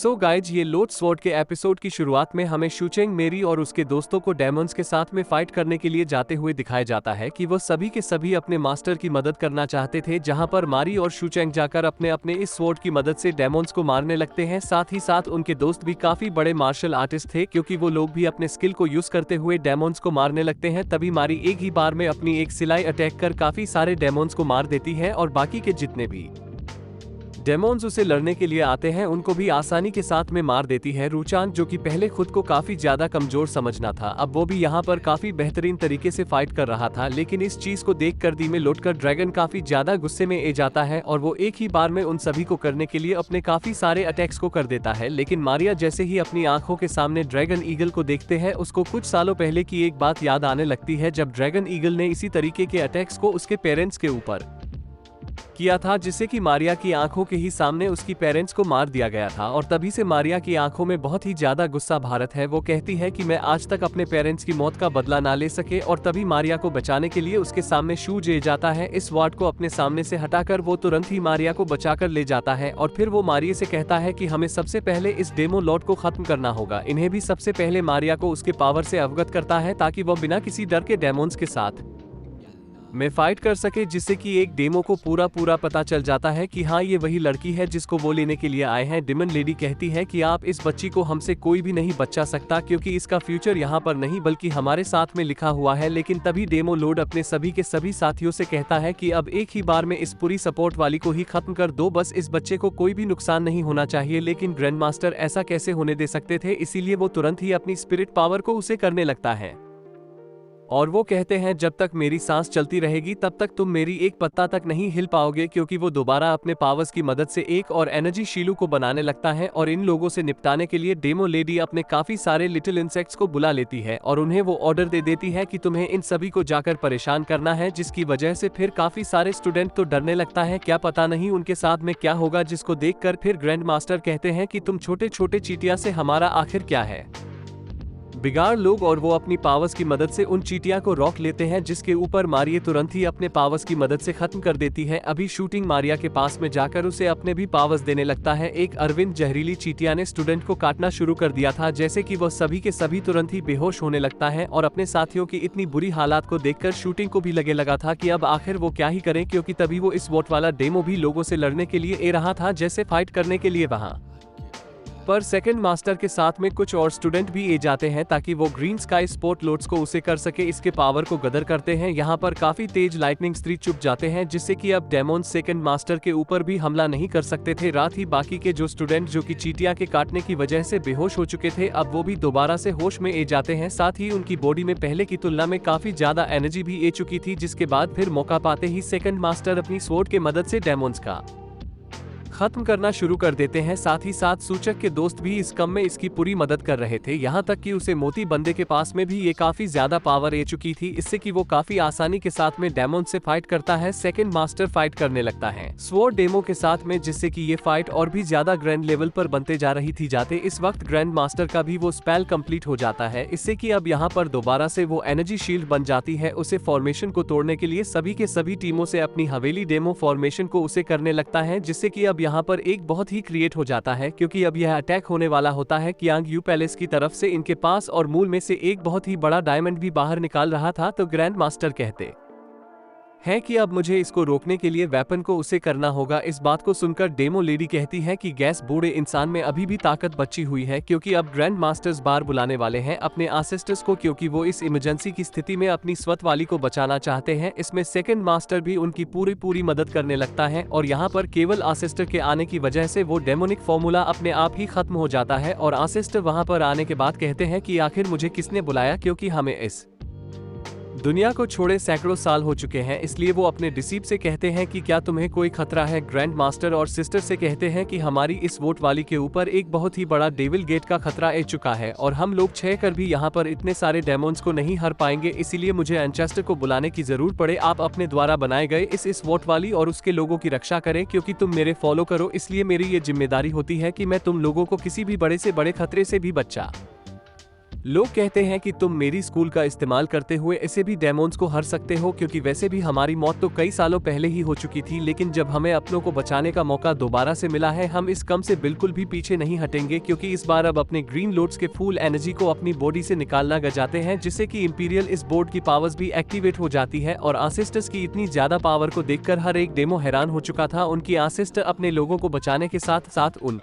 So guys, ये load sword के episode की शुरुआत में हमें शूचेंग मेरी और उसके दोस्तों को डेमोन्स के साथ में फाइट करने के लिए जाते हुए दिखाया जाता है कि वो सभी के सभी अपने मास्टर की मदद करना चाहते थे, जहां पर मारी और शूचेंग जाकर अपने अपने इस स्वॉर्ड की मदद से डेमोन्स को मारने लगते हैं। साथ ही साथ उनके दोस्त भी काफी बड़े मार्शल आर्टिस्ट थे, क्योंकि वो लोग भी अपने स्किल को यूज करते हुए डेमोन्स को मारने लगते हैं। तभी मारी एक ही बार में अपनी एक सिलाई अटैक कर काफी सारे डेमोन्स को मार देती है और बाकी के जितने भी डेमोन्स उसे लड़ने के लिए आते हैं उनको भी आसानी के साथ में मार देती है। रुचान, जो कि पहले खुद को काफी ज्यादा कमजोर समझना था, अब वो भी यहाँ पर काफी बेहतरीन तरीके से फाइट कर रहा था। लेकिन इस चीज को देखकर दी में लौटकर ड्रैगन काफी ज्यादा गुस्से में ए जाता है और वो एक ही बार में उन सभी को करने के लिए अपने काफी सारे अटैक्स को कर देता है। लेकिन मारिया जैसे ही अपनी आंखों के सामने ड्रैगन ईगल को देखते हैं, उसको कुछ सालों पहले की एक बात याद आने लगती है, जब ड्रैगन ईगल ने इसी तरीके के अटैक्स को उसके पेरेंट्स के ऊपर किया था, जिससे कि मारिया की आंखों के ही सामने उसकी पेरेंट्स को मार दिया गया था। और तभी से मारिया की आंखों में बहुत ही ज्यादा गुस्सा भारत है। वो कहती है कि मैं आज तक अपने पेरेंट्स की मौत का बदला ना ले सके, और तभी मारिया को बचाने के लिए उसके सामने शू जे जाता है। इस वार्ड को अपने सामने से हटाकर वो तुरंत ही मारिया को बचाकर ले जाता है और फिर वो मारिया से कहता है कि हमें सबसे पहले इस डेमो लॉर्ड को खत्म करना होगा। इन्हें भी सबसे पहले मारिया को उसके पावर से अवगत करता है, ताकि वो बिना किसी डर के डेमोन्स के साथ में फाइट कर सके, जिससे कि एक डेमो को पूरा पता चल जाता है कि हाँ, ये वही लड़की है जिसको वो लेने के लिए आए हैं। डिमन लेडी कहती है कि आप इस बच्ची को हमसे कोई भी नहीं बचा सकता, क्योंकि इसका फ्यूचर यहाँ पर नहीं बल्कि हमारे साथ में लिखा हुआ है। लेकिन तभी डेमो लॉर्ड अपने सभी के सभी साथियों से कहता है कि अब एक ही बार में इस पूरी सपोर्ट वाली को ही खत्म कर दो, बस इस बच्चे को कोई भी नुकसान नहीं होना चाहिए। लेकिन ग्रैंड मास्टर ऐसा कैसे होने दे सकते थे, इसीलिए वो तुरंत ही अपनी स्पिरिट पावर को उसे करने लगता है और वो कहते हैं जब तक मेरी सांस चलती रहेगी तब तक तुम मेरी एक पत्ता तक नहीं हिल पाओगे, क्योंकि वो दोबारा अपने पावर्स की मदद से एक और एनर्जी शीलू को बनाने लगता है। और इन लोगों से निपटाने के लिए डेमो लेडी अपने काफी सारे लिटिल इंसेक्ट्स को बुला लेती है और उन्हें वो ऑर्डर दे देती है कि तुम्हें इन सभी को जाकर परेशान करना है, जिसकी वजह से फिर काफी सारे स्टूडेंट तो डरने लगता है, क्या पता नहीं उनके साथ में क्या होगा। जिसको देखकर फिर ग्रैंड मास्टर कहते हैं कि तुम छोटे छोटे चींटियां से हमारा आखिर क्या है बिगाड़ लोग, और वो अपनी पावर्स की मदद से उन चींटियां को रोक लेते हैं, जिसके ऊपर मारिया तुरंत ही अपने पावर्स की मदद से खत्म कर देती है। अभी शूटिंग मारिया के पास में जाकर उसे अपने भी पावर्स देने लगता है। एक अरविंद जहरीली चींटिया ने स्टूडेंट को काटना शुरू कर दिया था, जैसे कि वह सभी के सभी तुरंत ही बेहोश होने लगता है। और अपने साथियों की इतनी बुरी हालात को देखकर शूटिंग को भी लगा था कि अब आखिर वो क्या ही करें, क्योंकि तभी वो इस वोट वाला डेमो भी लोगों से लड़ने के लिए ए रहा था, जैसे फाइट करने के लिए वहाँ पर सेकंड मास्टर के साथ में कुछ और स्टूडेंट भी ए जाते हैं, ताकि वो ग्रीन स्काई स्पोर्ट लोड्स को उसे कर सके। इसके पावर को गदर करते हैं। यहाँ पर काफी तेज लाइटनिंग स्त्री चुप जाते हैं, जिससे कि अब डेमोन्स सेकंड मास्टर के ऊपर भी हमला नहीं कर सकते थे। रात ही बाकी के जो स्टूडेंट जो कि चींटियां के काटने की वजह से बेहोश हो चुके थे, अब वो भी दोबारा से होश में ए जाते हैं। साथ ही उनकी बॉडी में पहले की तुलना में काफी ज्यादा एनर्जी भी ए चुकी थी, जिसके बाद फिर मौका पाते ही सेकंड मास्टर अपनी स्वॉर्ड के मदद से डेमोन्स का खत्म करना शुरू कर देते हैं। साथ ही साथ सूचक के दोस्त भी इस कम में इसकी पूरी मदद कर रहे थे, यहाँ तक कि उसे मोती बंदे के पास में भी ये काफी ज्यादा पावर ए चुकी थी, इससे कि वो काफी आसानी के साथ में डेमोन से फाइट करता है। सेकंड मास्टर फाइट करने लगता है स्वॉर्ड डेमो के साथ में, जिससे कि ये फाइट और भी ज्यादा ग्रैंड लेवल पर बनते जा रही थी जाते। इस वक्त ग्रैंड मास्टर का भी वो स्पेल कंप्लीट हो जाता है, इससे कि अब यहाँ पर दोबारा से वो एनर्जी शील्ड बन जाती है। उसे फॉर्मेशन को तोड़ने के लिए सभी के सभी टीमों से अपनी हवेली डेमो फॉर्मेशन को उसे करने लगता है, जिससे कि अब यहाँ पर एक बहुत ही क्रिएट हो जाता है, क्योंकि अब यह अटैक होने वाला होता है कियांग यू पैलेस की तरफ से। इनके पास और मूल में से एक बहुत ही बड़ा डायमंड भी बाहर निकाल रहा था, तो ग्रैंड मास्टर कहते है कि अब मुझे इसको रोकने के लिए वेपन को उसे करना होगा। इस बात को सुनकर डेमो लेडी कहती है कि गैस बूढ़े इंसान में अभी भी ताकत बची हुई है, क्योंकि अब ग्रैंड मास्टर्स बार बुलाने वाले हैं अपने आसिस्टर्स को, क्योंकि वो इस इमरजेंसी की स्थिति में अपनी स्वत वाली को बचाना चाहते हैं। इसमें सेकंड मास्टर भी उनकी पूरी मदद करने लगता है, और यहाँ पर केवल आसिस्टर के आने की वजह से वो डेमोनिक फॉर्मूला अपने आप ही खत्म हो जाता है। और आसिस्टर वहाँ पर आने के बाद कहते हैं कि आखिर मुझे किसने बुलाया, क्योंकि हमें इस दुनिया को छोड़े सैकड़ों साल हो चुके हैं। इसलिए वो अपने डिसीप से कहते हैं कि क्या तुम्हें कोई खतरा है। ग्रैंड मास्टर और सिस्टर से कहते हैं कि हमारी इस वोट वाली के ऊपर एक बहुत ही बड़ा डेविल गेट का खतरा आ चुका है, और हम लोग 6 कर भी यहाँ पर इतने सारे डेमोन्स को नहीं हर पाएंगे, इसीलिए मुझे एंचेस्टर को बुलाने की जरूरत पड़े। आप अपने द्वारा बनाए गए इस वोट वाली और उसके लोगों की रक्षा करें, क्योंकि तुम मेरे फॉलो करो, इसलिए मेरी ये जिम्मेदारी होती है कि मैं तुम लोगों को किसी भी बड़े से बड़े खतरे से भी बचा लोग कहते हैं कि तुम मेरी स्कूल का इस्तेमाल करते हुए इसे भी डेमोन्स को हर सकते हो, क्योंकि वैसे भी हमारी मौत तो कई सालों पहले ही हो चुकी थी, लेकिन जब हमें अपनों को बचाने का मौका दोबारा से मिला है, हम इस कम से बिल्कुल भी पीछे नहीं हटेंगे, क्योंकि इस बार अब अपने ग्रीन लोड्स के फुल एनर्जी को अपनी बॉडी से निकालना चाहते हैं, जिससे कि इंपीरियल इस बोर्ड की पावर्स भी एक्टिवेट हो जाती है। और आंसेस्टर्स की इतनी ज्यादा पावर को देखकर हर एक डेमो हैरान हो चुका था। उनकी आंसेस्टर अपने लोगों को बचाने के साथ साथ उन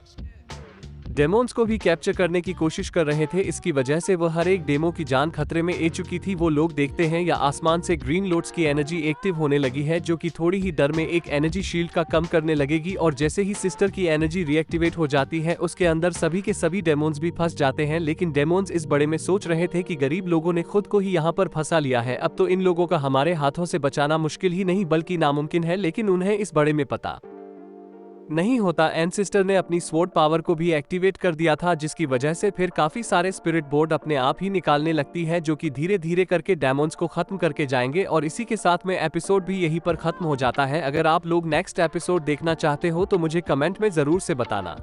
डेमोन्स को भी कैप्चर करने की कोशिश कर रहे थे। इसकी वजह से वह हर एक डेमो की जान खतरे में आ चुकी थी। वो लोग देखते हैं या आसमान से ग्रीन लोड्स की एनर्जी एक्टिव होने लगी है, जो कि थोड़ी ही डर में एक एनर्जी शील्ड का कम करने लगेगी। और जैसे ही सिस्टर की एनर्जी रिएक्टिवेट हो जाती है, उसके अंदर सभी के सभी डेमोन्स भी फंस जाते हैं। लेकिन डेमोन्स इस बड़े में सोच रहे थे कि गरीब लोगों ने खुद को ही यहाँ पर फंसा लिया है, अब तो इन लोगों का हमारे हाथों से बचाना मुश्किल ही नहीं बल्कि नामुमकिन है। लेकिन उन्हें इस बड़े में पता नहीं होता एनसिस्टर ने अपनी स्वॉर्ड पावर को भी एक्टिवेट कर दिया था, जिसकी वजह से फिर काफी सारे स्पिरिट बोर्ड अपने आप ही निकालने लगती है, जो कि धीरे धीरे करके डेमोन्स को खत्म करके जाएंगे। और इसी के साथ में एपिसोड भी यहीं पर खत्म हो जाता है। अगर आप लोग नेक्स्ट एपिसोड देखना चाहते हो तो मुझे कमेंट में जरूर से बताना।